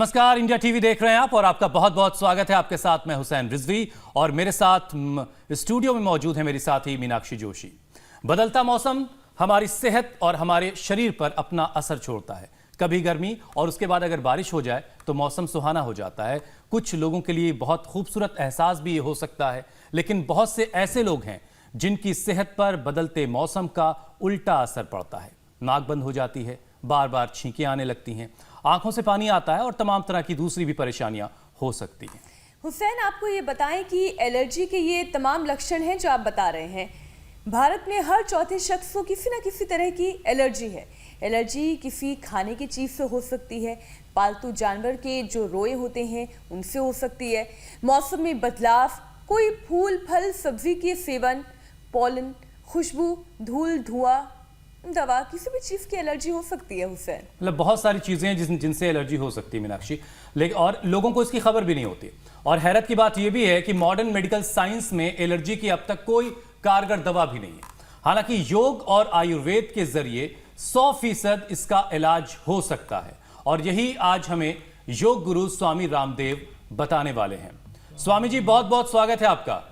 नमस्कार, India TV देख रहे हैं आप और आपका बहुत बहुत स्वागत है। आपके साथ मैं हुसैन रिजवी और मेरे साथ स्टूडियो में मौजूद है मेरी साथी मीनाक्षी जोशी। बदलता मौसम हमारी सेहत और हमारे शरीर पर अपना असर छोड़ता है। कभी गर्मी और उसके बाद अगर बारिश हो जाए तो मौसम सुहाना हो जाता है। कुछ लोगों के लिए बहुत खूबसूरत एहसास भी ये हो सकता है, लेकिन बहुत से ऐसे लोग हैं जिनकी सेहत पर बदलते मौसम का उल्टा असर पड़ता है। नाक बंद हो जाती है, बार बार छींकें आने लगती हैं, आंखों से पानी आता है और तमाम तरह की दूसरी भी परेशानियां हो सकती हैं। हुसैन, आपको ये बताएं कि एलर्जी के ये तमाम लक्षण हैं जो आप बता रहे हैं। भारत में हर चौथे शख्स को किसी न किसी तरह की एलर्जी है। एलर्जी किसी खाने की चीज़ से हो सकती है, पालतू जानवर के जो रोए होते हैं उनसे हो सकती है, मौसम में बदलाव, कोई फूल फल सब्जी के सेवन, पॉलन, खुशबू, धूल, धुआं, दवा, किसी भी चीज़ की एलर्जी हो सकती है। हुसैन, मतलब बहुत सारी चीज़ें हैं जिनसे एलर्जी हो सकती है मीनाक्षी, लेकिन और लोगों को इसकी खबर भी नहीं होती। और हैरत की बात यह भी है कि मॉडर्न मेडिकल साइंस में एलर्जी की अब तक कोई कारगर दवा भी नहीं है। हालांकि योग और आयुर्वेद के जरिए 100% इसका इलाज हो सकता है और यही आज हमें योग गुरु स्वामी रामदेव बताने वाले हैं। स्वामी जी, बहुत बहुत स्वागत है आपका।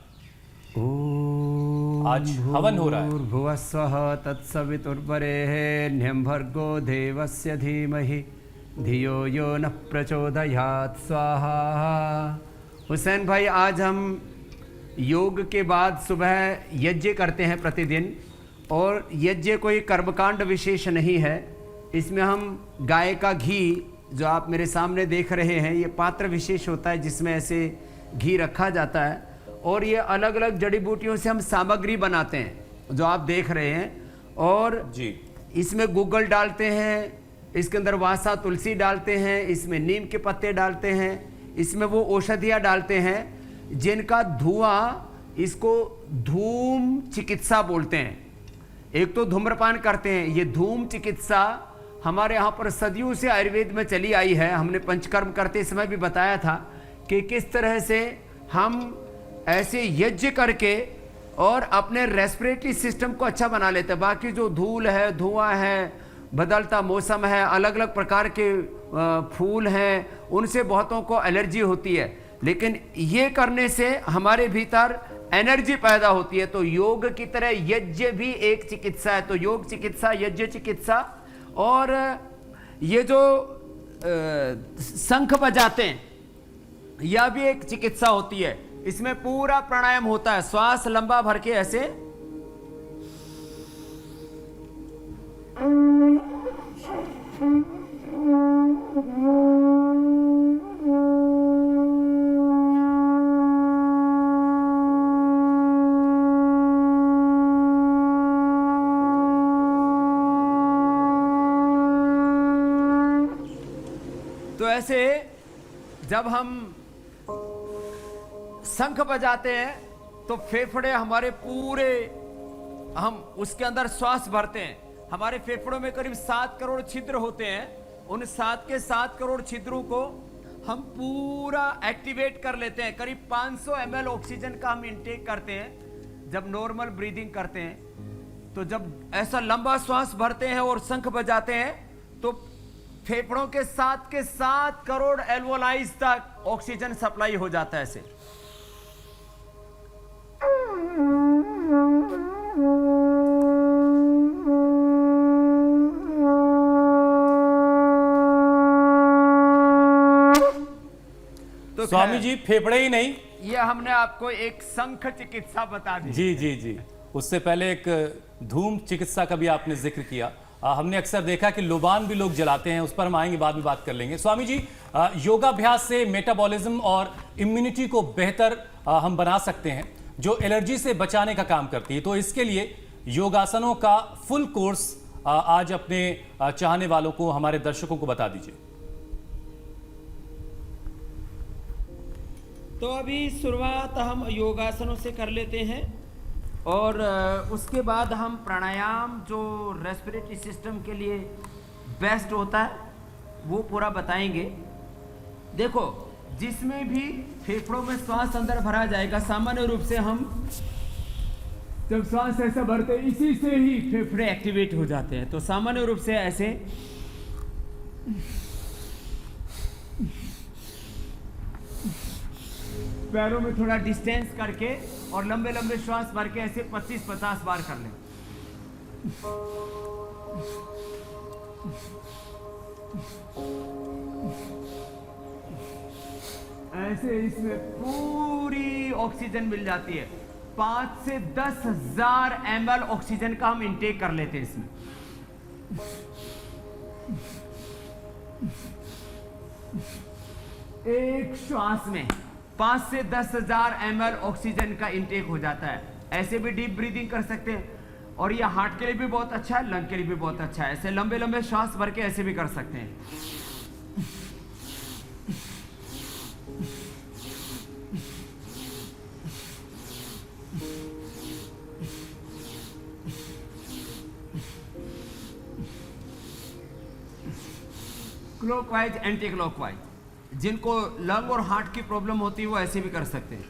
आज हवन हो रहा है। भुवस्वः तत्सवितुर्वरेण्यं भर्गो देवस्य धीमहि धियो यो नः प्रचोदयात् स्वाहा। हुसैन भाई, आज हम योग के बाद सुबह यज्ञ करते हैं प्रतिदिन, और यज्ञ कोई कर्मकांड विशेष नहीं है। इसमें हम गाय का घी, जो आप मेरे सामने देख रहे हैं, ये पात्र विशेष होता है जिसमें ऐसे घी रखा जाता है, और ये अलग अलग जड़ी बूटियों से हम सामग्री बनाते हैं जो आप देख रहे हैं। और जी, इसमें गूगल डालते हैं, इसके अंदर वासा तुलसी डालते हैं, इसमें नीम के पत्ते डालते हैं, इसमें वो औषधियाँ डालते हैं जिनका धुआं, इसको धूम चिकित्सा बोलते हैं। एक तो धूम्रपान करते हैं, ये धूम चिकित्सा हमारे यहाँ पर सदियों से आयुर्वेद में चली आई है। हमने पंचकर्म करते समय भी बताया था कि किस तरह से हम ऐसे यज्ञ करके और अपने रेस्पिरेटरी सिस्टम को अच्छा बना लेते हैं। बाकी जो धूल है, धुआं है, बदलता मौसम है, अलग अलग प्रकार के फूल हैं, उनसे बहुतों को एलर्जी होती है, लेकिन ये करने से हमारे भीतर एनर्जी पैदा होती है। तो योग की तरह यज्ञ भी एक चिकित्सा है। तो योग चिकित्सा, यज्ञ चिकित्सा। और ये जो शंख बजाते हैं, यह भी एक चिकित्सा होती है। इसमें पूरा प्राणायाम होता है, श्वास लंबा भर के ऐसे तो ऐसे जब हम शंख बजाते हैं तो फेफड़े हमारे पूरे, हम उसके अंदर श्वास भरते हैं। हमारे फेफड़ों में करीब 7 करोड़ छिद्र होते हैं। उन 7 के 7 करोड़ छिद्रों को हम पूरा एक्टिवेट कर लेते हैं। करीब 500 ml ऑक्सीजन का हम इंटेक करते हैं जब नॉर्मल ब्रीदिंग करते हैं। तो जब ऐसा लंबा श्वास भरते हैं और शंख बजाते हैं तो फेफड़ों के 7 करोड़ एल्वोलाइज तक ऑक्सीजन सप्लाई हो जाता है ऐसे। तो स्वामी जी, फेफड़े ही नहीं, ये हमने आपको एक शंख चिकित्सा बता दी। जी जी जी, उससे पहले एक धूम चिकित्सा का भी आपने जिक्र किया। हमने अक्सर देखा कि लोबान भी लोग जलाते हैं, उस पर हम आएंगे, बाद में बात कर लेंगे। स्वामी जी, योगाभ्यास से मेटाबॉलिज्म और इम्यूनिटी को बेहतर हम बना सकते हैं, जो एलर्जी से बचाने का काम करती है। तो इसके लिए योगासनों का फुल कोर्स आज अपने चाहने वालों को, हमारे दर्शकों को बता दीजिए। तो अभी शुरुआत हम योगासनों से कर लेते हैं, और उसके बाद हम प्राणायाम, जो रेस्पिरेटरी सिस्टम के लिए बेस्ट होता है, वो पूरा बताएंगे। देखो, जिसमें भी फेफड़ों में श्वास अंदर भरा जाएगा, सामान्य रूप से हम जब श्वास ऐसा भरते हैं, इसी से ही फेफड़े एक्टिवेट हो जाते हैं। तो सामान्य रूप से ऐसे पैरों में थोड़ा डिस्टेंस करके और लंबे लंबे श्वास भर के ऐसे 25-50 बार कर लें। ऐसे इसमें पूरी ऑक्सीजन मिल जाती है। 5 से 10,000 ml ऑक्सीजन का हम इंटेक कर लेते हैं इसमें। एक श्वास में 5 से 10,000 ml ऑक्सीजन का इंटेक हो जाता है। ऐसे भी डीप ब्रीदिंग कर सकते हैं और ये हार्ट के लिए भी बहुत अच्छा है, लंग के लिए भी बहुत अच्छा है। ऐसे लंबे लंबे श्वास भर के ऐसे भी कर सकते हैं। क्लॉकवाइज एंटी क्लॉकवाइज, जिनको लंग और हार्ट की प्रॉब्लम होती है वो ऐसे भी कर सकते हैं।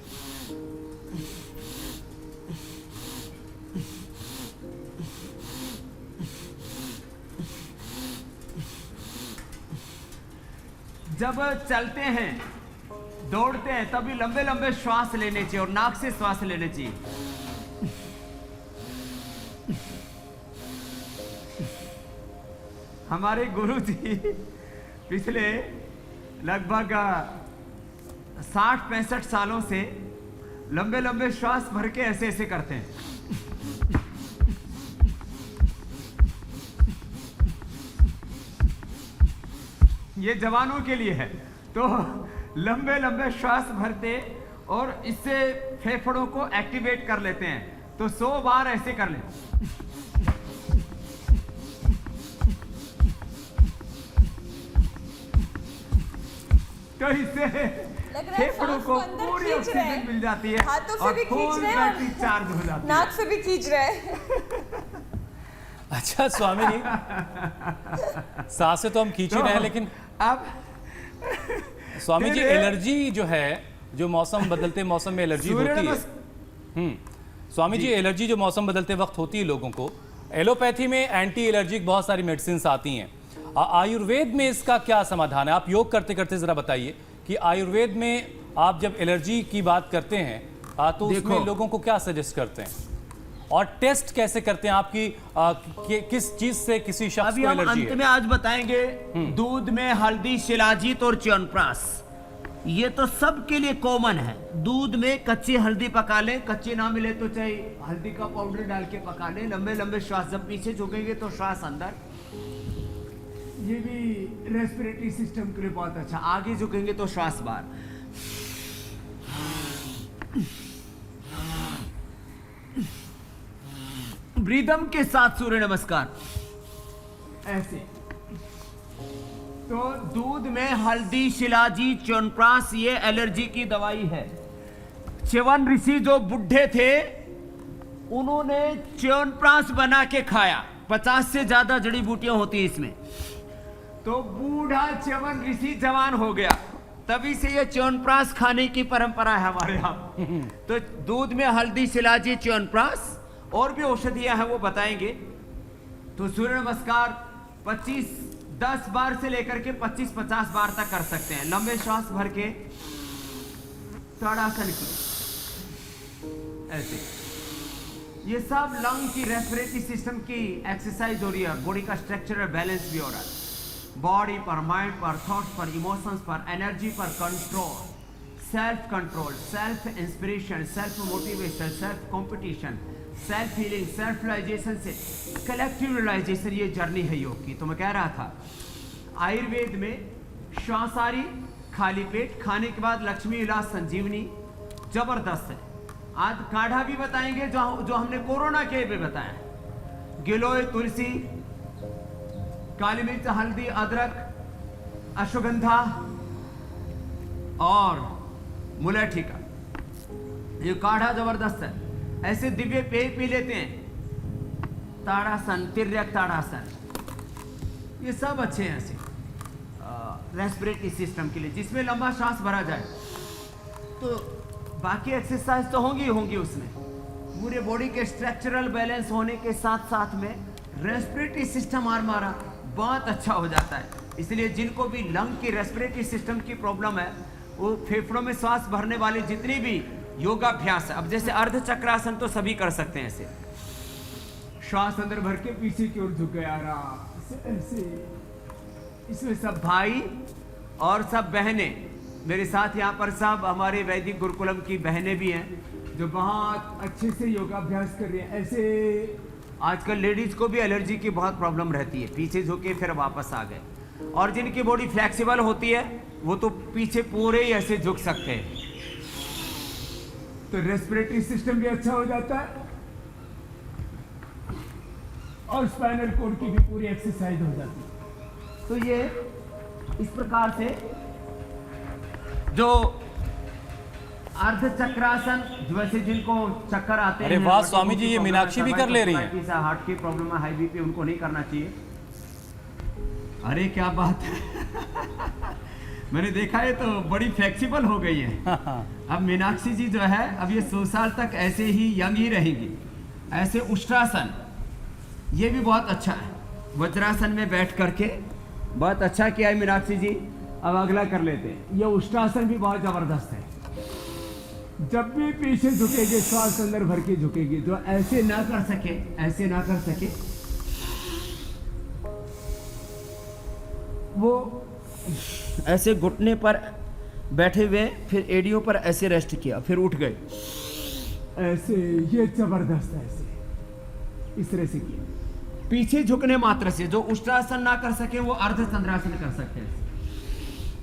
जब चलते हैं दौड़ते हैं तभी लंबे लंबे श्वास लेने चाहिए और नाक से श्वास लेने चाहिए। हमारे गुरु जी पिछले लगभग 60-65 सालों से लंबे लंबे श्वास भर के ऐसे ऐसे करते हैं। ये जवानों के लिए है, तो लंबे लंबे श्वास भरते और इससे फेफड़ों को एक्टिवेट कर लेते हैं। तो 100 बार ऐसे कर लें। तो इससे फेफड़ों को पूरी ऑक्सीजन मिल जाती है और फुल बैटरी चार्ज हो जाती है। नाक से भी खींच रहे हैं। अच्छा स्वामी जी, सांसें तो हम खींच ही रहे हैं, लेकिन अब स्वामी जी एलर्जी जो है, जो मौसम बदलते मौसम में एलर्जी होती है, स्वामी जी एलर्जी जो मौसम बदलते वक्त होती है लोगों को, एलोपैथी में एंटी एलर्जिक बहुत सारी मेडिसिन आती हैं। आयुर्वेद में इसका क्या समाधान है? आप योग करते करते जरा बताइए कि आयुर्वेद में आप जब एलर्जी की बात करते हैं तो उसमें लोगों को क्या सजेस्ट करते हैं और टेस्ट कैसे करते हैं आपकी किस चीज से किसी शख्स को एलर्जी है? अंत में आज बताएंगे दूध में हल्दी, शिलाजीत और च्यवनप्राश। ये तो सबके लिए कॉमन है। दूध में कच्ची हल्दी पका लें, कच्ची ना मिले तो चाहे हल्दी का पाउडर डाल के पका लें। लंबे लंबे श्वास, जब पीछे झुकेंगे तो श्वास अंदर, ये भी रेस्पिरेटरी सिस्टम के लिए बहुत अच्छा। आगे झुकेंगे तो श्वास बाहर। ब्रीदम के साथ सूर्य नमस्कार ऐसे। तो दूध में हल्दी, शिलाजीत, च्यवनप्राश ये एलर्जी की दवाई है। च्यवन ऋषि जो बुढ़े थे उन्होंने च्यवनप्राश बना के खाया। 50 से ज्यादा जड़ी बूटियां होती हैं इसमें। तो बूढ़ा च्यवन ऋषि जवान हो गया, तभी से ये च्यवनप्राश खाने की परंपरा है हमारे यहाँ। तो दूध में हल्दी, शिलाजीत, च्यवनप्राश और भी औषधियां हैं वो बताएंगे। तो सूर्य नमस्कार 10 बार से लेकर के 25-50 बार तक कर सकते हैं। लंबे श्वास भर के ताड़ासन की ऐसे। ये सब लंग की, रेस्पिरेटरी सिस्टम की एक्सरसाइज हो रही है। बॉडी का स्ट्रक्चरल बैलेंस भी हो रहा है। बॉडी पर, माइंड पर, थॉट्स पर, इमोशंस पर, एनर्जी पर control, self control, self inspiration, self motivation, self competition, self healing, self realisation से कलेक्टिव रियलाइजेशन, ये जर्नी है योग की। तो मैं कह रहा था आयुर्वेद में श्वासारी, खाली पेट, खाने के बाद लक्ष्मी इलाज, संजीवनी जबरदस्त है। आज काढ़ा भी बताएंगे जो हमने कोरोना के भी बताया। गिलोय, तुलसी, काली मिर्च, हल्दी, अदरक, अश्वगंधा और मुलेठी का ये काढ़ा जबरदस्त है। ऐसे दिव्य पेय पी लेते हैं। ताड़ासन, तिर्यक ताड़ासन, ये सब अच्छे हैं ऐसे रेस्पिरेटरी सिस्टम के लिए, जिसमें लंबा सांस भरा जाए। तो बाकी एक्सरसाइज तो होंगी उसमें। पूरे बॉडी के स्ट्रक्चरल बैलेंस होने के साथ साथ में रेस्पिरेटरी सिस्टम हमारा बहुत अच्छा हो जाता है। इसलिए जिनको भी लंग की, रेस्पिरेटरी सिस्टम की प्रॉब्लम है वो फेफड़ों में श्वास भरने वाले जितनी भी योगाभ्यास है, अब जैसे अर्ध चक्रासन तो सभी कर सकते हैं। ऐसे श्वास अंदर भर के पीछे की ओर झुक गया आराम से ऐसे। इसमें सब भाई और सब बहनें मेरे साथ, यहाँ पर सब हमारे वैदिक गुरुकुलम की बहनें भी हैं जो बहुत अच्छे से योगाभ्यास कर रही हैं। ऐसे आजकल लेडीज को भी एलर्जी की बहुत प्रॉब्लम रहती है, पीछे झुके फिर वापस आ गए, और जिनकी बॉडी फ्लेक्सिबल होती है वो तो पीछे पूरे ही ऐसे झुक सकते हैं, तो रेस्पिरेटरी सिस्टम भी अच्छा हो जाता है और स्पाइनल कोड की भी पूरी एक्सरसाइज हो जाती है। तो ये इस प्रकार से जो अर्ध चक्रासन, वैसे जिनको चक्कर आते हैं, अरे वाह स्वामी जी, ये मीनाक्षी भी कर ले रही है। हार्ट की प्रॉब्लम है, हाई बीपी, उनको नहीं करना चाहिए। अरे क्या बात है मैंने देखा है तो बड़ी फ्लेक्सिबल हो गई है। अब मीनाक्षी जी जो है अब ये 100 साल तक ऐसे ही यंग ही रहेंगी। ऐसे उष्ट्रासन ये भी बहुत अच्छा है, वज्रासन में बैठ करके बहुत अच्छा किया है मीनाक्षी जी। अब अगला कर लेते हैं। ये उष्ट्रासन भी बहुत जबरदस्त है। जब भी पीछे झुकेंगे श्वास अंदर भर के झुकेंगे, जो ऐसे ना कर सके, ऐसे ना कर सके, वो ऐसे घुटने पर बैठे हुए फिर एड़ियों पर ऐसे रेस्ट किया, फिर उठ गए ऐसे। ये जबरदस्त है, ऐसे इस तरह से किया। पीछे झुकने मात्र से जो उष्ट्रासन ना कर सके वो अर्ध चंद्रासन कर सकते हैं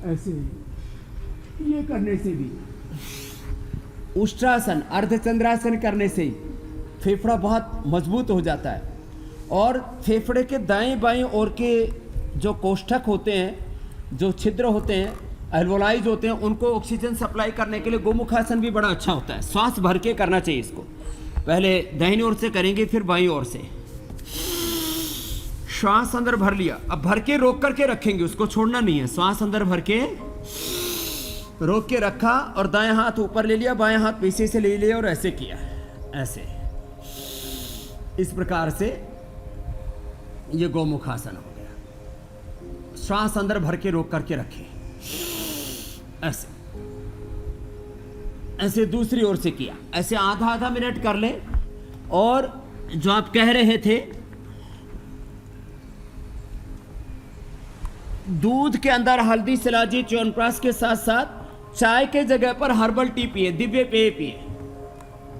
ऐसे। ये करने से भी, उष्ट्रासन अर्ध चंद्रासन करने से फेफड़ा बहुत मजबूत हो जाता है, और फेफड़े के दाएं बाएं ओर के जो कोष्ठक होते हैं, जो छिद्र होते हैं, एल्वोलाइज होते हैं, उनको ऑक्सीजन सप्लाई करने के लिए गोमुखासन भी बड़ा अच्छा होता है। श्वास भर के करना चाहिए इसको। पहले दाहिनी ओर से करेंगे, फिर बाईं ओर से। श्वास अंदर भर लिया, अब भर के रोक करके रखेंगे, उसको छोड़ना नहीं है। श्वास अंदर भर के रोक के रखा और दाएं हाथ ऊपर ले लिया, बाएं हाथ पीछे से ले लिया और ऐसे किया, ऐसे। इस प्रकार से ये गोमुखासन हो गया। श्वास अंदर भर के रोक करके रखे, ऐसे ऐसे। दूसरी ओर से किया, ऐसे आधा आधा मिनट कर ले। और जो आप कह रहे थे, दूध के अंदर हल्दी, शिलाजी, च्यवनप्राश के साथ साथ चाय के जगह पर हर्बल टी पिए, दिव्य पेय पिए।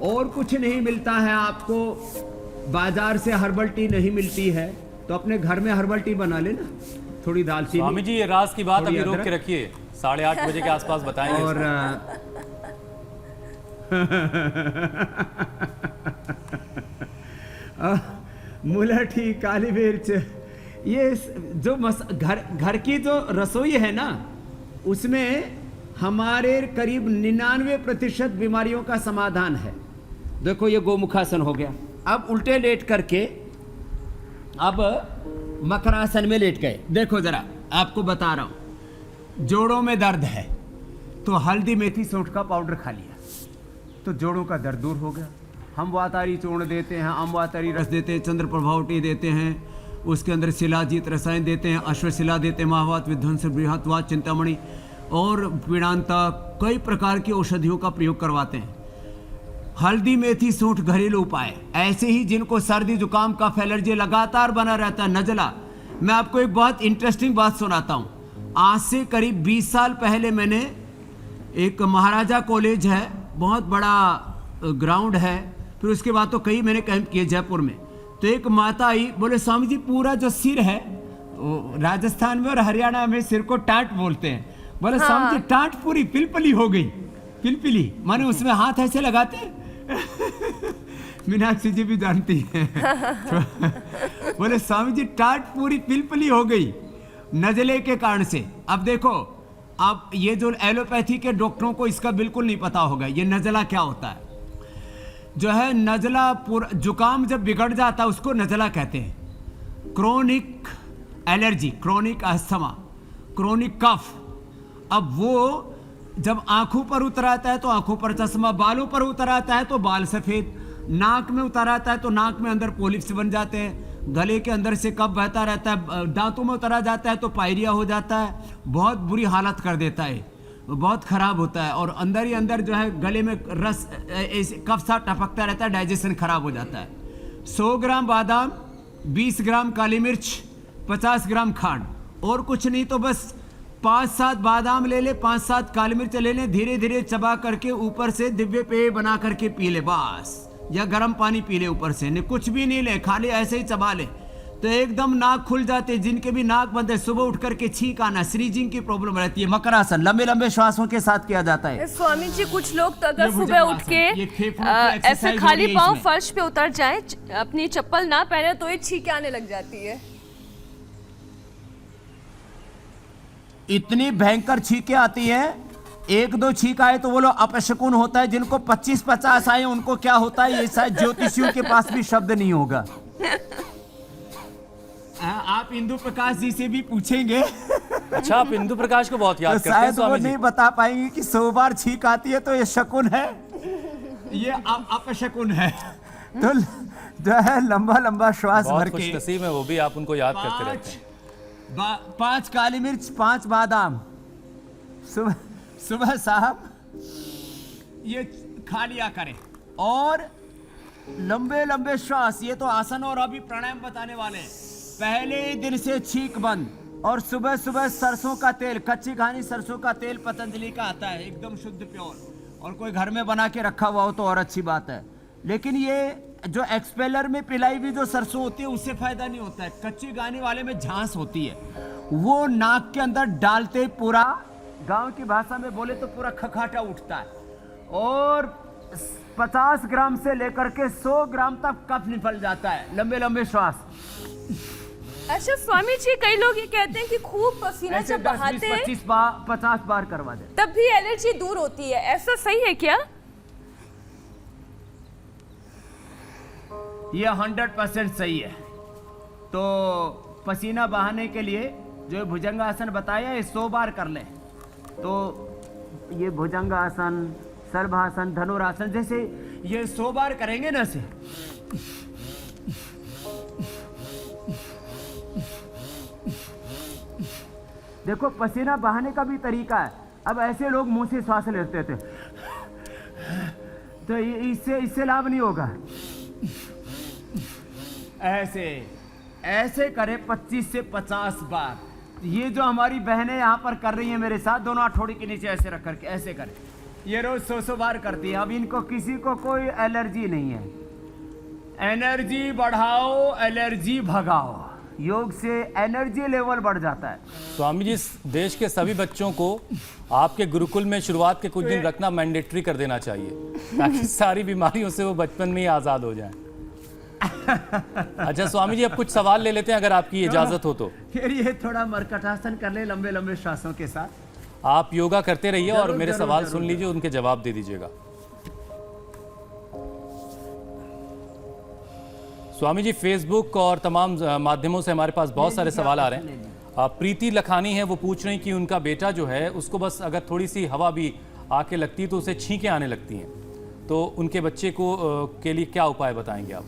और कुछ नहीं मिलता है आपको, बाजार से हर्बल टी नहीं मिलती है, तो अपने घर में हर्बल टी बना लेना। थोड़ी दालचीनी। स्वामी जी ये राज की बात अभी रोक के रखिए, 8:30 बजे के आसपास बताएंगे। और मुलठी, काली मिर्च, ये जो घर की जो रसोई है ना, उसमें हमारे करीब 99% बीमारियों का समाधान है। देखो ये गोमुखासन हो गया। अब उल्टे लेट करके अब मकरासन में लेट गए। देखो जरा, आपको बता रहा हूं, जोड़ों में दर्द है तो हल्दी, मेथी, सौंठ का पाउडर खा लिया तो जोड़ों का दर्द दूर हो गया। हम वातारी चूर्ण देते हैं, अमवातारी रस देते हैं, चंद्र प्रभावटी देते हैं, उसके अंदर शिलाजीत रसायन देते हैं, अश्वशिला देते हैं, महावात, विध्वंस, बृहत्वात, चिंतामणि और पीड़ांता, कई प्रकार की औषधियों का प्रयोग करवाते हैं। हल्दी, मेथी, सूंठ घरेलू उपाय। ऐसे ही जिनको सर्दी, जुकाम, कफ, एलर्जी लगातार बना रहता है, नजला। मैं आपको एक बहुत इंटरेस्टिंग बात सुनाता हूँ। आज से करीब 20 साल पहले मैंने एक महाराजा कॉलेज है, बहुत बड़ा ग्राउंड है, फिर उसके बाद तो कई मैंने कैंप किए जयपुर में। तो एक माता आई, बोले स्वामी जी पूरा जो सिर है, राजस्थान में और हरियाणा में सिर को टाट बोलते हैं, बोले हाँ। स्वामी जी टाट पूरी पिलपली हो गई। पिलपिली माने उसमें हाथ ऐसे लगाते हैं मीनाक्षी जी भी जानती हैं बोले स्वामी जी टाट पूरी पिलपली हो गई नजले के कारण से। अब देखो, अब ये जो एलोपैथी के डॉक्टरों को इसका बिल्कुल नहीं पता होगा ये नजला क्या होता है। जो है नजला, पूरा जुकाम जब बिगड़ जाता है उसको नजला कहते हैं। Chronic allergy, chronic asthma, chronic cough. अब वो जब आंखों पर उतर आता है तो आंखों पर चश्मा, बालों पर उतर आता है तो बाल सफेद, नाक में उतर आता है तो नाक में अंदर पोलिप्स बन जाते हैं, गले के अंदर से कफ बहता रहता है, दांतों में उतरा जाता है तो पायरिया हो जाता है, बहुत बुरी हालत कर देता है। वो बहुत खराब होता है और अंदर ही अंदर जो है गले में रस कफ सा टपकता रहता है, डाइजेशन खराब हो जाता है। 100 ग्राम बादाम, 20 ग्राम काली मिर्च, 50 ग्राम खांड, और कुछ नहीं तो बस 5-7 बादाम ले ले, 5-7 काली मिर्च ले ले, धीरे धीरे चबा करके ऊपर से दिव्य पेय बना करके पी ले बस, या गर्म पानी पी ले ऊपर से, नहीं कुछ भी नहीं ले, खाली ऐसे ही चबा ले तो एकदम नाक खुल जाते। जिनके भी नाक बंद है सुबह उठ करके छींक आना, स्नीजिंग की प्रॉब्लम रहती है। मकरासन लंबे लंबे श्वासों के साथ किया जाता है। स्वामी जी कुछ लोग तो अगर ये सुबह उठ भुजंगासन, ये के फेफड़ों की ऐसे एक्सरसाइज खाली हो रही है पांव इसमें। फर्श पे उतर जाए, अपनी चप्पल ना पहने तो ये छींके आने लग जाती है। इतनी भयंकर छींकें आती हैं, 1-2 छींक आए तो वो लोग अपशकुन होता है। जिनको 25-50 आए उनको क्या होता है ये शायद ज्योतिषियों के पास भी शब्द नहीं होगा। आप इंदु प्रकाश जी से भी पूछेंगे अच्छा, आप इंदु प्रकाश को बहुत याद तो करते हैं शायद वो स्वामी जी। नहीं बता पाएंगे कि 100 बार छींक आती है तो ये शकुन है, ये अपशकुन है। तो जो है लंबा लंबा श्वास बहुत भर खुश के नसीब है वो भी, आप उनको याद करते रहते हैं। 5 काली मिर्च, 5 बादाम सुबह सुबह साहब ये खा लिया करें, और लंबे लंबे श्वास। ये तो आसन और अभी प्राणायाम बताने वाले हैं। पहले ही दिन से छींक बंद, और सुबह सुबह सरसों का तेल, कच्ची घानी सरसों का तेल पतंजलि का आता है, एकदम शुद्ध प्योर, और कोई घर में बना के रखा हुआ हो तो और अच्छी बात है। लेकिन ये जो एक्सपेलर में पिलाई हुई जो सरसों होती है उससे फायदा नहीं होता है। कच्ची घानी वाले में झांस होती है, वो नाक के अंदर डालते पूरा, गांव की भाषा में बोले तो पूरा खखाटा उठता है, और 50 ग्राम से लेकर के 100 ग्राम तक कफ निकल जाता है। लंबे लंबे श्वास। अच्छा स्वामी जी, कई लोग ये कहते हैं कि खूब पसीना ऐसे जब 10, 20, बहाते हैं 25 बार 50 बार करवा दे, तब भी एलर्जी दूर होती है, ऐसा सही है क्या? ये 100% सही है। तो पसीना बहाने के लिए जो भुजंगासन बताया ये 100 बार कर ले, तो ये भुजंगासन, सर्वासन, धनुरासन, जैसे ये 100 बार करेंगे ना से, देखो पसीना बहाने का भी तरीका है। अब ऐसे लोग मुंह से श्वास लेते थे तो इससे लाभ नहीं होगा। ऐसे ऐसे करें 25 से 50 बार। ये जो हमारी बहनें यहाँ पर कर रही हैं मेरे साथ, दोनों हथौड़ी के नीचे ऐसे रख करके ऐसे करें, ये रोज 100 बार करती है। अब इनको किसी को कोई एलर्जी नहीं है। एनर्जी बढ़ाओ, एलर्जी भगाओ। योग से एनर्जी लेवल बढ़ जाता है। स्वामी जी, इस देश के सभी बच्चों को आपके गुरुकुल में शुरुआत के कुछ दिन रखना मैंडेटरी कर देना चाहिए, ताकि सारी बीमारियों से वो बचपन में ही आजाद हो जाएं। अच्छा स्वामी जी, अब कुछ सवाल ले लेते हैं अगर आपकी इजाजत हो तो। फिर ये थोड़ा मरकटासन कर ले लंबे लंबे श्वासों के साथ। आप योगा करते रहिए और जरूर, मेरे जरूर, सवाल जरूर, सुन लीजिए, उनके जवाब दे दीजिएगा। स्वामी जी, फेसबुक और तमाम माध्यमों से हमारे पास बहुत सारे सवाल आ रहे हैं। प्रीति लखानी है, वो पूछ रही कि उनका बेटा जो है उसको बस अगर थोड़ी सी हवा भी आके लगती है तो उसे छींकें आने लगती हैं, तो उनके बच्चे को के लिए क्या उपाय बताएंगे आप?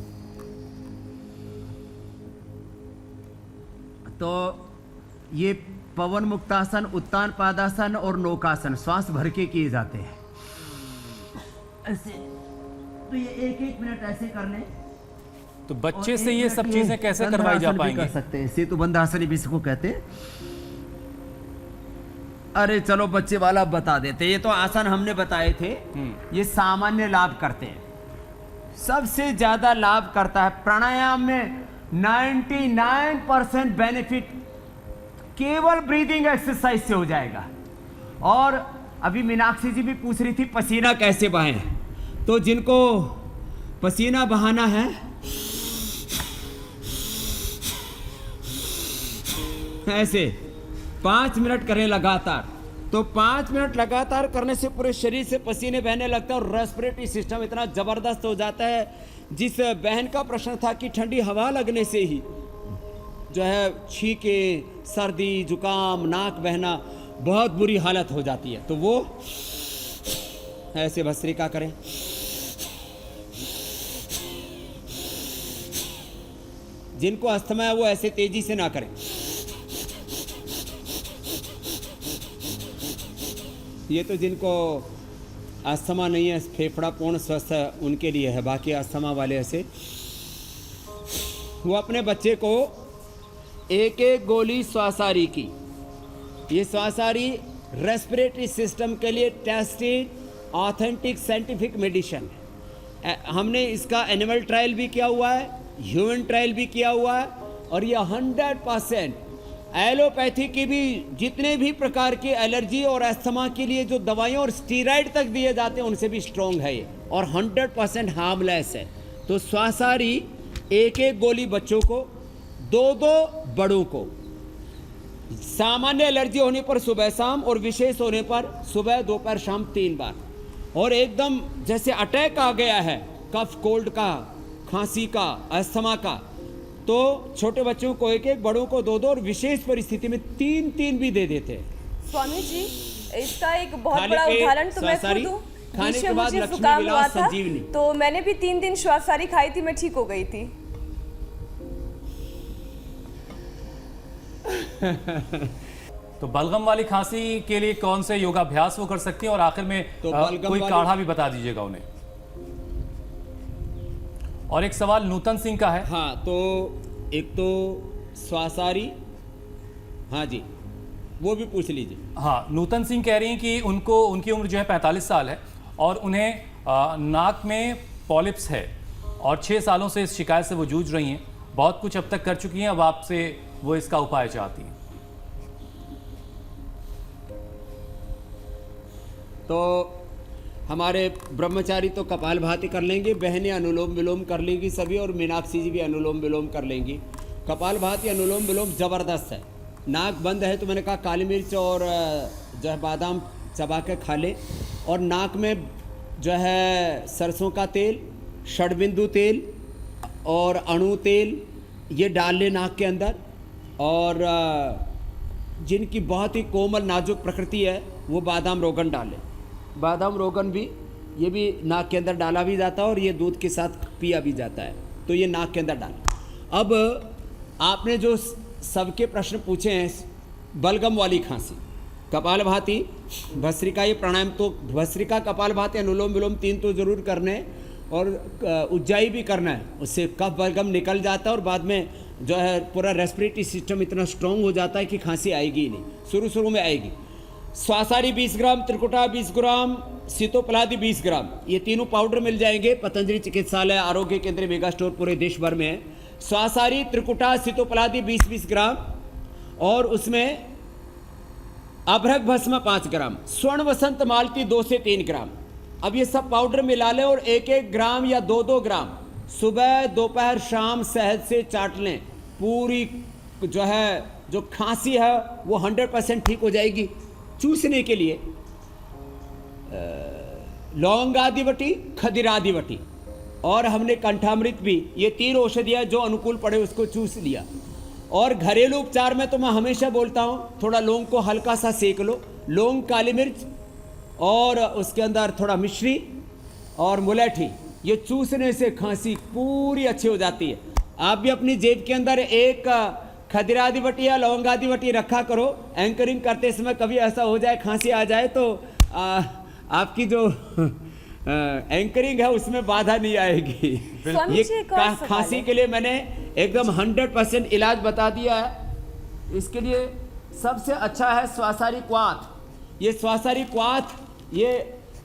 तो ये पवन मुक्तासन, उत्तान पादासन और नौकासन श्वास भर के किए जाते हैं। ऐसे तो ये 1-1 मिनट ऐसे कर लें। तो बच्चे से ये सब चीजें कैसे करवाई जा पाएंगी? कर सकते हैं, सेतु बंधासन भी इसको कहते हैं। अरे चलो बच्चे वाला बता देते, ये तो आसन हमने बताए थे, ये सामान्य लाभ करते हैं। सबसे ज्यादा लाभ करता है प्राणायाम में 99% बेनिफिट केवल ब्रीदिंग एक्सरसाइज से हो जाएगा। और अभी मीनाक्षी जी भी पूछ रही थी पसीना कैसे बहाएं, तो जिनको पसीना बहाना है ऐसे 5 मिनट करें लगातार, तो 5 मिनट लगातार करने से पूरे शरीर से पसीने बहने लगता है और रेस्पिरेटरी सिस्टम इतना जबरदस्त हो जाता है। जिस बहन का प्रश्न था कि ठंडी हवा लगने से ही जो है छींके, सर्दी, जुकाम, नाक बहना, बहुत बुरी हालत हो जाती है, तो वो ऐसे भस्त्रिका करें। जिनको अस्थमा है वो ऐसे तेजी से ना करें। ये तो जिनको अस्थमा नहीं है, फेफड़ा पूर्ण स्वस्थ है, उनके लिए है। बाकी अस्थमा वाले ऐसे, वो अपने बच्चे को एक एक गोली श्वासारी की, ये श्वासारी रेस्पिरेटरी सिस्टम के लिए टेस्टेड ऑथेंटिक साइंटिफिक मेडिसिन है। हमने इसका एनिमल ट्रायल भी किया हुआ है, ह्यूमन ट्रायल भी किया हुआ है, और ये 100% एलोपैथी की भी जितने भी प्रकार की एलर्जी और अस्थमा के लिए जो दवाइयाँ और स्टीरॉइड तक दिए जाते हैं उनसे भी स्ट्रॉन्ग है ये, और 100% हार्मलेस है। तो श्वासारी एक एक गोली बच्चों को, 2-2 बड़ों को। सामान्य एलर्जी होने पर सुबह शाम, और विशेष होने पर सुबह दोपहर शाम 3 बार। और एकदम जैसे अटैक आ गया है, कफ कोल्ड का, खांसी का, अस्थमा का, तो छोटे बच्चों को एक एक, बड़ों को 2-2, और विशेष परिस्थिति में 3-3 भी दे देते हैं। स्वामी जी, इसका एक बहुत खाने बड़ा पे उदाहरण तो मैं श्वासारी, खुद हूँ। खाने बीच के में बाद मुझे लक्ष्मी जुकाम हुआ विलास था, संजीवनी। तो मैंने भी 3 दिन श्वासारी खाई थी, मैं ठीक हो गई थी। तो बलगम वाली खांसी के लिए कौन से योगाभ्यास वो कर सकती हैं, और आखिर में तो बलगम कोई वाली- काढ़ा भी बता दीजिएगा उन्हें। और एक सवाल नूतन सिंह का है। हाँ, तो एक तो श्वासारी, हाँ जी, वो भी पूछ लीजिए। हाँ, नूतन सिंह कह रही हैं कि उनकी उम्र जो है 45 साल है, और उन्हें नाक में पॉलिप्स है, और 6 सालों से इस शिकायत से वो जूझ रही हैं। बहुत कुछ अब तक कर चुकी हैं, अब आपसे वो इसका उपाय चाहती हैं। तो हमारे ब्रह्मचारी तो कपालभाति कर लेंगे, बहनें अनुलोम विलोम कर लेंगी सभी, और मीनाक्षी जी भी अनुलोम विलोम कर लेंगी। कपालभाति अनुलोम विलोम ज़बरदस्त है। नाक बंद है तो मैंने कहा काली मिर्च और जो है बादाम चबा के खा ले, और नाक में जो है सरसों का तेल, षडबिंदु तेल और अणु तेल, ये डाल ले नाक के अंदर। और जिनकी बहुत ही कोमल नाजुक प्रकृति है वो बादाम रोगन डालें। बादाम रोगन भी, ये भी नाक के अंदर डाला भी जाता है, और ये दूध के साथ पिया भी जाता है, तो ये नाक के अंदर डालें। अब आपने जो सबके प्रश्न पूछे हैं, बलगम वाली खांसी, कपालभाति, भस्त्रिका, ये प्राणायाम, तो भस्त्रिका, कपालभाति, अनुलोम विलोम 3 तो ज़रूर करने हैं, और उज्जाई भी करना है। उससे कफ बलगम निकल जाता है, और बाद में जो है पूरा रेस्पिरेटरी सिस्टम इतना स्ट्रॉन्ग हो जाता है कि खांसी आएगी ही नहीं, शुरू में आएगी। श्वासारी 20 ग्राम, त्रिकुटा 20 ग्राम, सीतोपलादी 20 ग्राम, ये तीनों पाउडर मिल जाएंगे पतंजलि चिकित्सालय, आरोग्य केंद्र, मेगा स्टोर पूरे देश भर में है। श्वासारी, त्रिकुटा, सीतोपलादी 20-20 ग्राम, और उसमें अभ्रक भस्म 5 ग्राम, स्वर्ण वसंत मालती 2 से 3 ग्राम। अब ये सब पाउडर मिला लें, और 1-1 ग्राम या 2-2 ग्राम सुबह दोपहर शाम शहद से चाट लें। पूरी जो है जो खांसी है वो 100% ठीक हो जाएगी। चूसने के लिए लौंग आदि बटी, खदिर आदि बटी, और हमने कंठामृत भी, ये 3 औषधियाँ जो अनुकूल पड़े उसको चूस लिया। और घरेलू उपचार में तो मैं हमेशा बोलता हूँ, थोड़ा लौंग को हल्का सा सेक लो, लौंग, काली मिर्च, और उसके अंदर थोड़ा मिश्री और मुलैठी, ये चूसने से खांसी पूरी अच्छी हो जाती है। आप भी अपनी जेब के अंदर एक खदिरादी बटी या लौंगादी बटी रखा करो। एंकरिंग करते समय कभी ऐसा हो जाए, खांसी आ जाए, तो आपकी जो एंकरिंग है उसमें बाधा नहीं आएगी। ये खांसी के लिए मैंने एकदम 100% इलाज बता दिया है। इसके लिए सबसे अच्छा है श्वासारी क्वाथ। ये श्वासारी क्वाथ, ये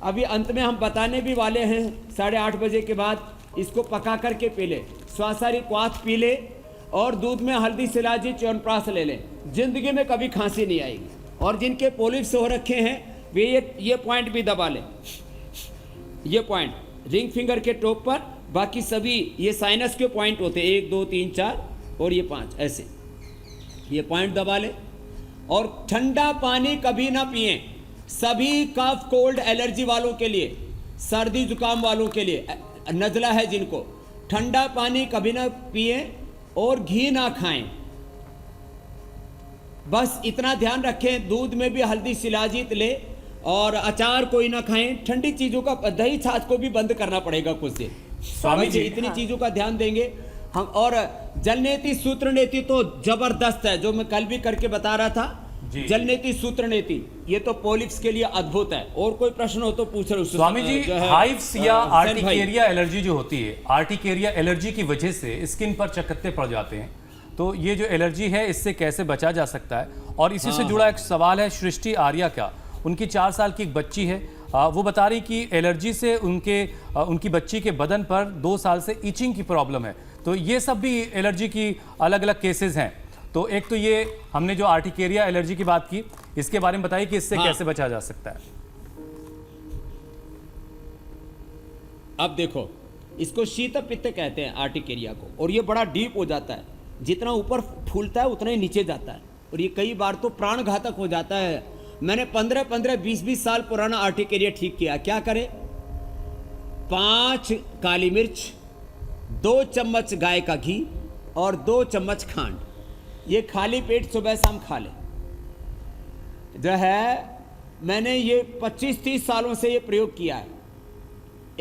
अभी अंत में हम बताने भी वाले हैं, 8:30 बजे के बाद इसको पका करके पी ले। श्वासारी क्वाथ पी ले, और दूध में हल्दी, शिलाजी, च्यवनप्राश ले लें, जिंदगी में कभी खांसी नहीं आएगी। और जिनके पोलिप्स हो रखे हैं वे ये पॉइंट भी दबा लें, ये पॉइंट रिंग फिंगर के टॉप पर। बाकी सभी ये साइनस के पॉइंट होते हैं, 1 2 3 4 और ये 5, ऐसे ये पॉइंट दबा लें। और ठंडा पानी कभी ना पिएं, सभी कफ कोल्ड एलर्जी वालों के लिए, सर्दी जुकाम वालों के लिए, नज़ला है जिनको, ठंडा पानी कभी ना पिएं, और घी ना खाएं। बस इतना ध्यान रखें। दूध में भी हल्दी, शिलाजीत ले, और अचार कोई ना खाएं। ठंडी चीज़ों का, दही छाछ को भी बंद करना पड़ेगा कुछ देर। स्वामी जी इतनी चीज़ों का ध्यान देंगे हम। और जलनेति, सूत्रनेति तो जबरदस्त है, जो मैं कल भी करके बता रहा था। जी। जल नीति, सूत्र नीति, ये तो पॉलिप्स के लिए अद्भुत है। और कोई प्रश्न हो तो पूछ लो। स्वामी जी, जो है, हाइव्स या हुसैन भाई। आर्टिकेरिया एलर्जी जो होती है, आर्टिकेरिया एलर्जी की वजह से स्किन पर चकत्ते पड़ जाते हैं, तो ये जो एलर्जी है इससे कैसे बचा जा सकता है? और इसी से जुड़ा एक सवाल है सृष्टि आर्या का। उनकी 4 साल की एक बच्ची है, वो बता रही कि एलर्जी से उनकी बच्ची के बदन पर 2 साल से इचिंग की प्रॉब्लम है। तो ये सब भी एलर्जी की अलग अलग केसेस हैं। तो एक तो ये हमने जो आर्टिकेरिया एलर्जी की बात की, इसके बारे में बताइए कि इससे कैसे बचा जा सकता है। अब देखो, इसको शीत पित्त कहते हैं आर्टिकेरिया को, और ये बड़ा डीप हो जाता है। जितना ऊपर फूलता है उतना ही नीचे जाता है, और ये कई बार तो प्राण घातक हो जाता है। मैंने 15-15, 20-20 साल पुराना आर्टिकेरिया ठीक किया। क्या करें? 5 काली मिर्च, 2 चम्मच गाय का घी और 2 चम्मच खांड, ये खाली पेट सुबह शाम खा ले। जो है, मैंने ये 25-30 सालों से ये प्रयोग किया है।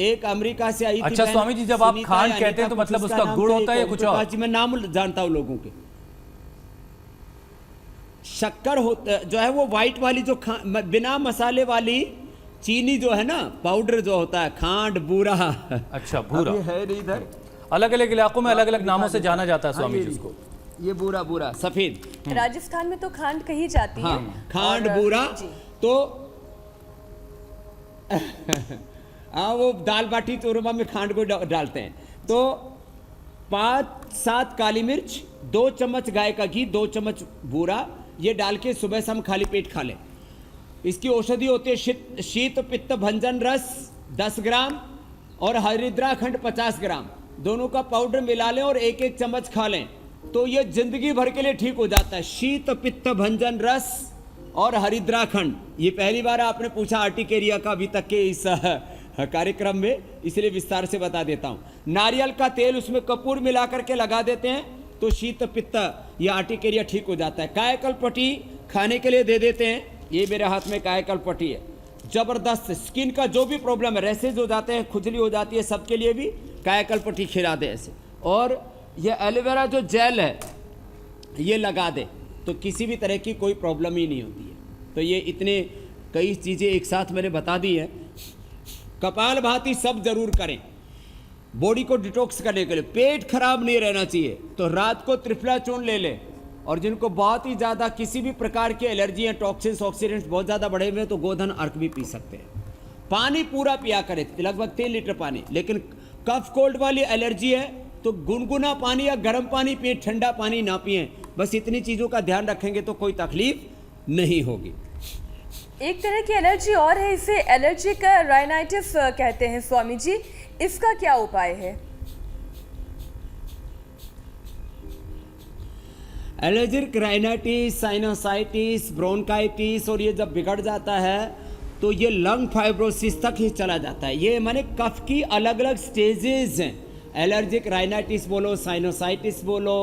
एक अमेरिका से आई थी। अच्छा स्वामी जी, जब आप सुनीता खांड यानी कहते हैं तो कुछ मतलब उसका उसका नाम गुड़ था, होता है या एक कुछ और? आज मैं नाम जानता हूं लोगों के। शक्कर होता जो है, वो व्हाइट वाली जो बिना मसाले वाली चीनी जो है ना, पाउडर जो होता है, खांड, बूरा। अच्छा, बूरा है नहीं इधर। अलग अलग इलाकों में अलग अलग नामों से जाना जाता है स्वामी जी उसको। ये बूरा बूरा सफेद, राजस्थान में तो खांड कही जाती है। हाँ, खांड और, बूरा। जी। तो हाँ, वो दाल बाटी चूरमा में खांड को डालते हैं। तो 5-7 काली मिर्च, 2 चम्मच गाय का घी, 2 चम्मच बूरा, ये डाल के सुबह शाम खाली पेट खा लें। इसकी औषधि होती है शीत पित्त भंजन रस 10 ग्राम और हरिद्राखंड 50 ग्राम, दोनों का पाउडर मिला लें और 1-1 चम्मच खा लें, तो ये जिंदगी भर के लिए ठीक हो जाता है। शीत पित्त भंजन रस और हरिद्राखंड। ये पहली बार आपने पूछा आर्टिकेरिया का अभी तक के इस कार्यक्रम में, इसलिए विस्तार से बता देता हूं। नारियल का तेल, उसमें कपूर मिला करके लगा देते हैं तो शीत पित्त या आर्टिकेरिया ठीक हो जाता है। कायकल पट्टी खाने के लिए दे देते हैं। ये मेरे हाथ में कायकल पट्टी है, जबरदस्त। स्किन का जो भी प्रॉब्लम है, रैसेज हो जाते हैं, खुजली हो जाती है, सबके लिए भी कायकल पट्टी खिला दे ऐसे। और ये एलोवेरा जो जेल है ये लगा दे तो किसी भी तरह की कोई प्रॉब्लम ही नहीं होती है। तो ये इतने कई चीज़ें एक साथ मैंने बता दी है। कपाल भाती सब जरूर करें बॉडी को डिटॉक्स करने के लिए। पेट खराब नहीं रहना चाहिए तो रात को त्रिफला चूर्ण ले लें। और जिनको बहुत ही ज़्यादा किसी भी प्रकार की एलर्जी या टॉक्सिन्स ऑक्सीडेंट्स बहुत ज़्यादा बढ़े हुए हैं तो गोधन अर्क भी पी सकते हैं। पानी पूरा पिया करें, लगभग 3 लीटर पानी। लेकिन कफ कोल्ड वाली एलर्जी है तो गुनगुना पानी या गर्म पानी पिए, ठंडा पानी ना पिए। बस इतनी चीज़ों का ध्यान रखेंगे तो कोई तकलीफ नहीं होगी। एक तरह की एलर्जी और है, इसे एलर्जिक राइनाइटिस कहते हैं स्वामी जी, इसका क्या उपाय है? एलर्जिक राइनाइटिस, साइनोसाइटिस, ब्रोंकाइटिस, और ये जब बिगड़ जाता है तो ये लंग फाइब्रोसिस तक ही चला जाता है। ये माने कफ की अलग अलग स्टेजेस हैं। एलर्जिक राइनाइटिस बोलो, साइनोसाइटिस बोलो,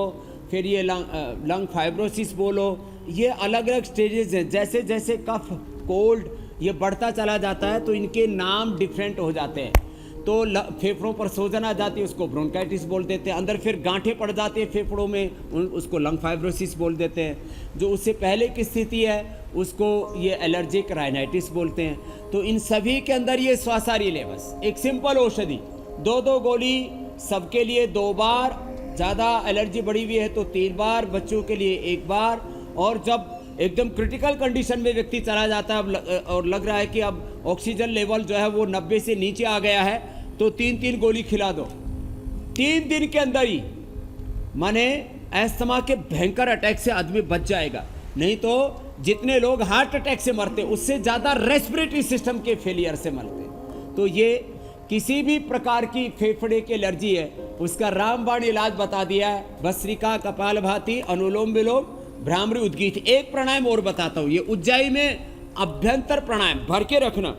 फिर ये लंग फाइब्रोसिस बोलो, ये अलग अलग स्टेजेस हैं। जैसे जैसे कफ कोल्ड ये बढ़ता चला जाता है तो इनके नाम डिफरेंट हो जाते हैं। तो फेफड़ों पर सोजन आ जाती है, उसको ब्रोंकाइटिस बोल देते हैं। अंदर फिर गांठें पड़ जाती है फेफड़ों में, उसको लंग फाइब्रोसिस बोल देते हैं। जो उससे पहले की स्थिति है उसको ये एलर्जिक राइनाइटिस बोलते हैं। तो इन सभी के अंदर ये श्वासारी ले, बस एक सिंपल औषधि, 2-2 गोली सबके लिए 2 बार, ज़्यादा एलर्जी बढ़ी हुई है तो 3 बार, बच्चों के लिए 1 बार। और जब एकदम क्रिटिकल कंडीशन में व्यक्ति चला जाता है और लग रहा है कि अब ऑक्सीजन लेवल जो है वो 90 से नीचे आ गया है तो 3-3 गोली खिला दो 3 दिन के अंदर ही। माने अस्थमा के भयंकर अटैक से आदमी बच जाएगा। नहीं तो जितने लोग हार्ट अटैक से मरते उससे ज़्यादा रेस्पिरेटरी सिस्टम के फेलियर से मरते। तो ये किसी भी प्रकार की फेफड़े की एलर्जी है उसका रामबाण इलाज बता दिया है। भस्त्रिका, कपालभाति, अनुलोम विलोम, भ्रामरी, उद्गीत। एक प्राणायाम और बताता हूँ, ये उज्जाई में अभ्यंतर प्राणायाम भर के रखना।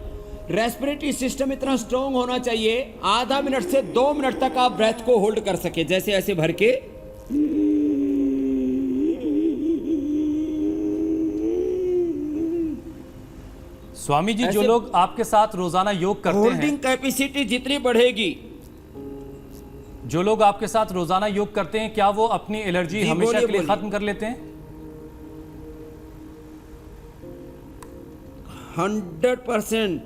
रेस्पिरेटरी सिस्टम इतना स्ट्रॉन्ग होना चाहिए, आधा मिनट से 2 मिनट तक आप ब्रेथ को होल्ड कर सके, जैसे ऐसे भर के। स्वामी जी, जो लोग आपके साथ रोजाना योग करते होल्डिंग हैं, कैपेसिटी जितनी बढ़ेगी, जो लोग आपके साथ रोजाना योग करते हैं, क्या वो अपनी एलर्जी जी, हमेशा बोलिए, के लिए बोलिए। खत्म कर लेते हैं? 100%,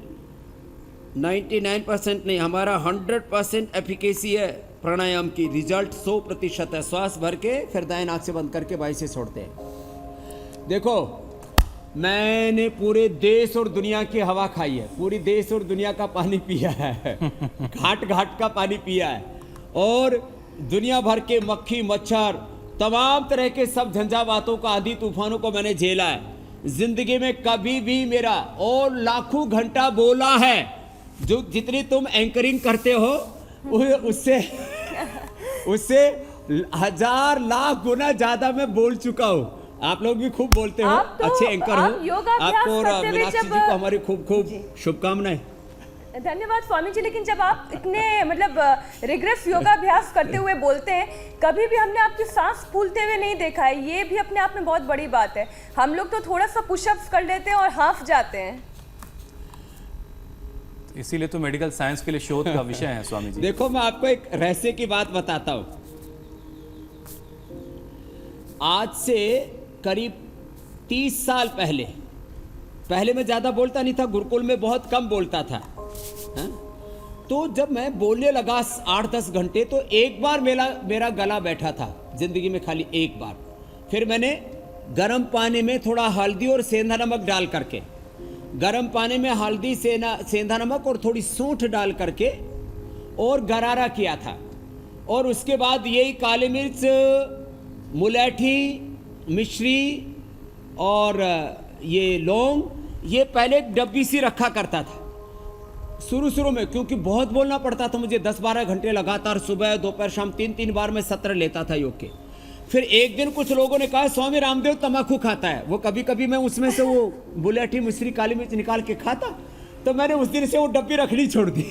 99% नहीं, हमारा 100% एफिकेसी है प्राणायाम की। रिजल्ट 100% है। श्वास भर के फिर दाएं नाक से बंद करके बाएं से छोड़ते हैं। देखो, मैंने पूरे देश और दुनिया की हवा खाई है, पूरी देश और दुनिया का पानी पिया है, घाट घाट का पानी पिया है, और दुनिया भर के मक्खी मच्छर तमाम तरह के सब झंझावातों का, आंधी तूफानों को मैंने झेला है जिंदगी में। कभी भी मेरा, और लाखों घंटा बोला है, जो जितनी तुम एंकरिंग करते हो उससे 1000 लाख गुना ज्यादा मैं बोल चुका हूँ। आप लोग भी खूब बोलते हो, तो अच्छे एंकर हो। आपको और करते हुए मीनाक्षी जी को हमारी खूब खूब शुभकामनाएं। धन्यवाद स्वामी जी। लेकिन जब आप इतने मतलब रिग्रेस योगाभ्यास करते हुए बोलते हैं, कभी भी हमने आपकी सांस फूलते हुए नहीं देखा है। ये भी अपने आप में बहुत बड़ी बात है। हम लोग तो थोड़ा सा पुशअप्स कर लेते हैं और हाफ जाते हैं। इसीलिए तो मेडिकल साइंस के लिए शोध का विषय है स्वामी जी। देखो, मैं आपको एक रहस्य की बात बताता हूं। आज से करीब 30 साल पहले मैं ज्यादा बोलता नहीं था, गुरुकुल में बहुत कम बोलता था, है? तो जब मैं बोलने लगा 8-10 घंटे, तो एक बार मेरा गला बैठा था जिंदगी में, खाली एक बार। फिर मैंने गर्म पानी में थोड़ा हल्दी और सेंधा नमक डाल करके, गर्म पानी में हल्दी सेंधा नमक और थोड़ी सूंठ डाल करके और गरारा किया था। और उसके बाद यही काली मिर्च, मुलैठी, मिश्री और ये लौंग, ये पहले एक डब्बी सी रखा करता था शुरू में, क्योंकि बहुत बोलना पड़ता था मुझे। 10-12 घंटे लगातार, सुबह दोपहर शाम 3-3 बार मैं सत्र लेता था योग के। फिर एक दिन कुछ लोगों ने कहा, स्वामी रामदेव तम्बाकू खाता है। वो कभी कभी मैं उसमें से वो मुलैठी, मिश्री, काली मिर्च निकाल के खाता। तो मैंने उस दिन से वो डब्बी रखनी छोड़ दी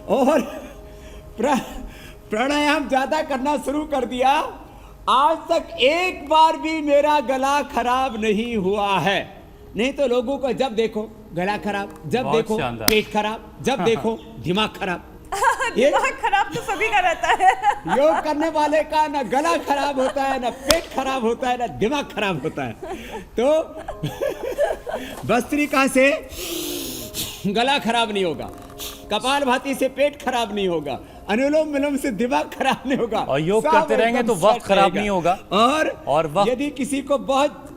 और प्राणायाम ज्यादा करना शुरू कर दिया। आज तक एक बार भी मेरा गला खराब नहीं हुआ है। नहीं तो लोगों को जब देखो गला खराब, जब देखो पेट खराब, जब देखो दिमाग खराब। दिमाग खराब तो सभी का रहता है। योग करने वाले का ना गला खराब होता है, ना पेट खराब होता है, ना दिमाग खराब होता है। तो भस्त्रिका से गला खराब नहीं होगा, कपालभाति से पेट खराब नहीं होगा, अनुलोम विलोम से दिमाग खराब नहीं होगा, और योग करते रहेंगे तो वक्त खराब नहीं होगा। और वक्त, यदि किसी को बहुत,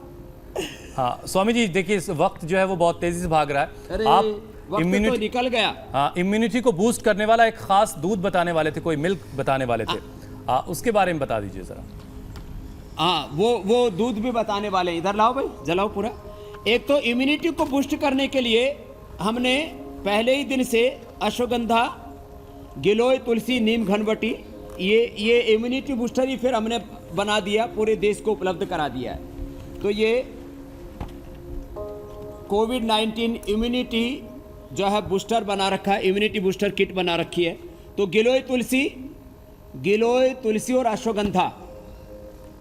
हाँ स्वामी जी देखिए, इस वक्त जो है वो बहुत तेजी से भाग रहा है। आप इम्यूनिटी तो निकल गया। हाँ, इम्यूनिटी को बूस्ट करने वाला एक खास दूध बताने वाले थे, कोई मिल्क बताने वाले थे, उसके बारे में बता दीजिए जरा। हाँ, वो दूध भी बताने वाले। इधर लाओ भाई, जलाओ पूरा। एक तो इम्यूनिटी को बूस्ट करने के लिए हमने पहले ही दिन से अश्वगंधा, गिलोय, तुलसी, नीम, घनवटी, ये इम्यूनिटी बूस्टर ही फिर हमने बना दिया, पूरे देश को उपलब्ध करा दिया है। तो ये कोविड-19 इम्यूनिटी जो है बूस्टर बना रखा है, इम्यूनिटी बूस्टर किट बना रखी है। तो गिलोय तुलसी और अश्वगंधा,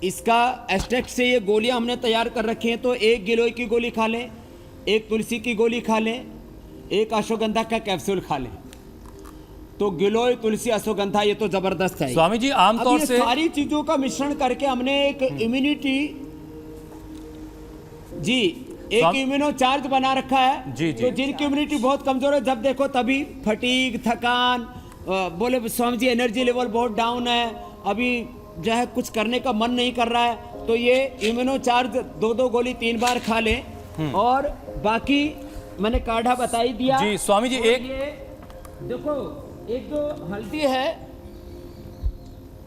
इसका एक्सट्रैक्ट से ये गोलियां हमने तैयार कर रखी हैं। तो एक गिलोय की गोली खा लें, एक तुलसी की गोली खा लें, एक अश्वगंधा का कैप्सूल खा लें। तो गिलोय, तुलसी, अश्वगंधा, ये तो जबरदस्त है। स्वामी जी आमतौर से सारी चीजों का मिश्रण करके हमने एक इम्यूनिटी, जी एक इम्यूनो चार्ज बना रखा है। जी। तो जिनकी इम्यूनिटी बहुत कमजोर है, जब देखो तभी फटीग, थकान, बोले स्वामी जी एनर्जी लेवल बहुत डाउन है, अभी जो है कुछ करने का मन नहीं कर रहा है, तो ये इम्यूनो चार्ज 2-2 गोली 3 बार खा लें। और बाकी मैंने काढ़ा बता ही दिया। जी स्वामी जी, एक देखो, एक जो हल्दी है,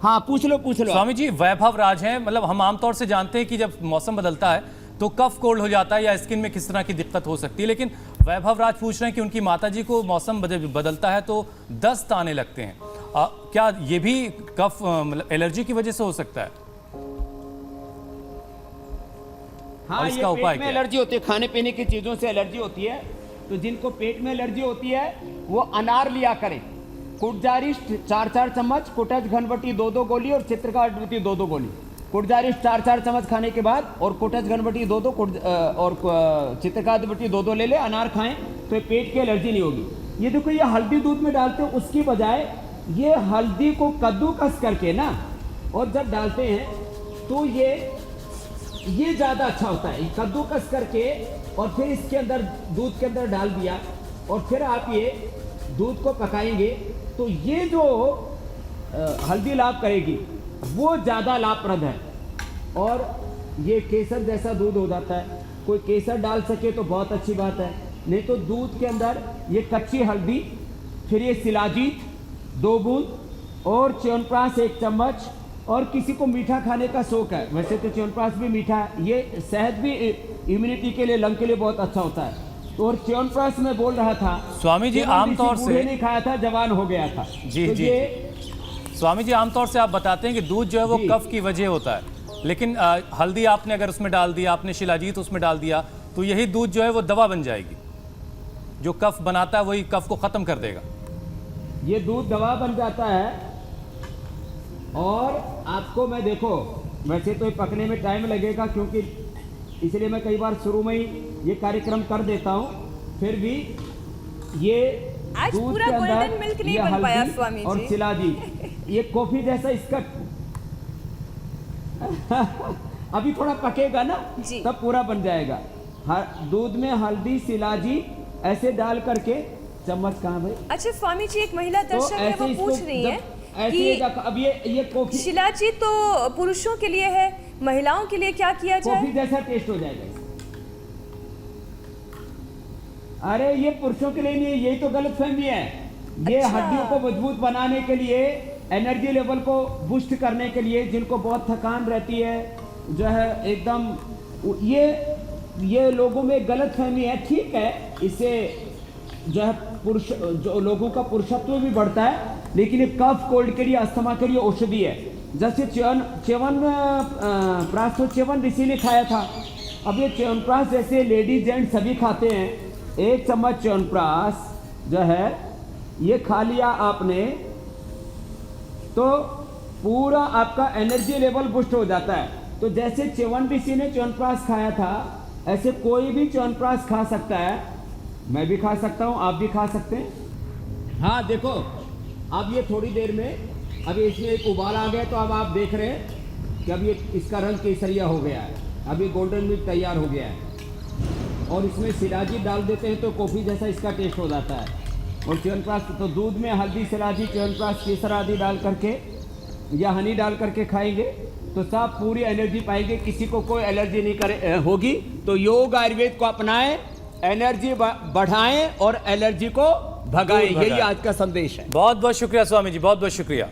हाँ पूछ लो स्वामी जी। वैभव राज हैं, मतलब हम आमतौर से जानते हैं कि जब मौसम बदलता है तो कफ कोल्ड हो जाता है या स्किन में किस तरह की दिक्कत हो सकती है, लेकिन वैभव राज पूछ रहे हैं कि उनकी माताजी को मौसम बदलता है तो दस्त आने लगते हैं। क्या ये भी कफ मतलब एलर्जी की वजह से हो सकता है? हाँ, और इसका उपाय क्या है? एलर्जी होती है, खाने पीने की चीजों से एलर्जी होती है। तो जिनको पेट में एलर्जी होती है वो अनार लिया करें। कुटजारिष्ट 4-4 चम्मच, कुटज घनवटी 2-2 गोली और चित्रकावटी 2-2 गोली। कुटजारिष्ट 4-4 चम्मच खाने के बाद, और कुटज घनवटी 2-2 और चित्रकावटी 2-2 ले ले, अनार खाएं तो ये पेट की एलर्जी नहीं होगी। ये देखो, ये हल्दी दूध में डालते हो, उसकी बजाय ये हल्दी को कद्दूकस करके ना, और जब डालते हैं तो ये ये ज़्यादा अच्छा होता है। कद्दूकस करके और फिर इसके अंदर दूध के अंदर डाल दिया और फिर आप ये दूध को पकाएंगे तो ये जो हल्दी लाभ करेगी वो ज़्यादा लाभप्रद है। और ये केसर जैसा दूध हो जाता है। कोई केसर डाल सके तो बहुत अच्छी बात है, नहीं तो दूध के अंदर ये कच्ची हल्दी, फिर ये शिलाजीत 2 बूंद और च्यवनप्राश 1 चम्मच। और किसी को मीठा खाने का शौक है, वैसे तो च्यवनप्राश भी मीठा है, ये सेहत भी इम्यूनिटी के लिए, लंग के लिए बहुत अच्छा होता है। तो और च्यवनप्राश मैं बोल रहा था स्वामी जी, आमतौर से नहीं खाया था, जवान हो गया था। जी तो जी ये स्वामी जी, आमतौर से आप बताते हैं कि दूध जो है वो जी। कफ की वजह होता है, लेकिन हल्दी आपने अगर उसमें डाल दिया, आपने शिलाजीत उसमें डाल दिया, तो यही दूध जो है वो दवा बन जाएगी। जो कफ बनाता है वही कफ को खत्म कर देगा। ये दूध दवा बन जाता है। और आपको मैं देखो, वैसे तो ये पकने में टाइम लगेगा, क्योंकि इसलिए मैं कई बार शुरू में ही ये कार्यक्रम कर देता हूँ। फिर भी ये आज दूध पूरा के अंदर गोल्डन मिल्क नहीं ये बन पाया हल्दी स्वामी और जी। शिलाजीत, ये कॉफी जैसा इसका अभी थोड़ा पकेगा ना जी। तब पूरा बन जाएगा। दूध में हल्दी, शिलाजीत ऐसे डाल करके, चम्मच कहाँ भाई? अच्छा स्वामी जी, एक महिला दर्शक है, वो इसको पूछ रही है ऐसे कि अब ये कॉफी शिलाजीत तो पुरुषों के लिए है, महिलाओं के लिए क्या किया कॉफी जाए? जैसा टेस्ट हो जाएगा। अरे ये पुरुषों के लिए नहीं है, यही तो गलतफहमी है। ये अच्छा। हड्डियों को मजबूत बनाने के लिए, एनर्जी लेवल को बूस्ट करने के लिए, जिनको बहुत थकान रहती है, जो है एकदम, ये लोगों में गलतफहमी है। ठीक है, इससे जो है पुरुष, जो लोगों का पुरुषत्व भी बढ़ता है, लेकिन ये कफ कोल्ड के लिए, अस्थमा के लिए औषधि है। जैसे च्यवनप्राश तो च्यवन ऋषि ने खाया था, अब ये च्यवनप्राश जैसे लेडीज जेंट्स सभी खाते हैं। 1 चम्मच च्यवनप्राश जो है ये खा लिया आपने तो पूरा आपका एनर्जी लेवल बूस्ट हो जाता है। तो जैसे च्यवन ऋषि ने च्यवनप्राश खाया था, ऐसे कोई भी च्यवनप्राश खा सकता है। मैं भी खा सकता हूँ, आप भी खा सकते हैं। हाँ देखो, अब ये थोड़ी देर में, अभी इसमें एक उबाल आ गया, तो अब आप देख रहे हैं कि अब ये इसका रंग केसरिया हो गया है, अभी गोल्डन मिल्क तैयार हो गया है। और इसमें शिलाजीत डाल देते हैं तो कॉफ़ी जैसा इसका टेस्ट हो जाता है। और च्यवनप्राश तो दूध में हल्दी, शिलाजीत, च्यवनप्राश, केसर आदि डाल करके या हनी डाल करके खाएंगे तो सब पूरी एनर्जी पाएंगे। किसी को कोई एलर्जी नहीं करे होगी तो योग आयुर्वेद को अपनाएं, एनर्जी बढ़ाएं और एलर्जी को भगाएं। यही आज का संदेश है। बहुत बहुत शुक्रिया स्वामी जी, बहुत बहुत शुक्रिया।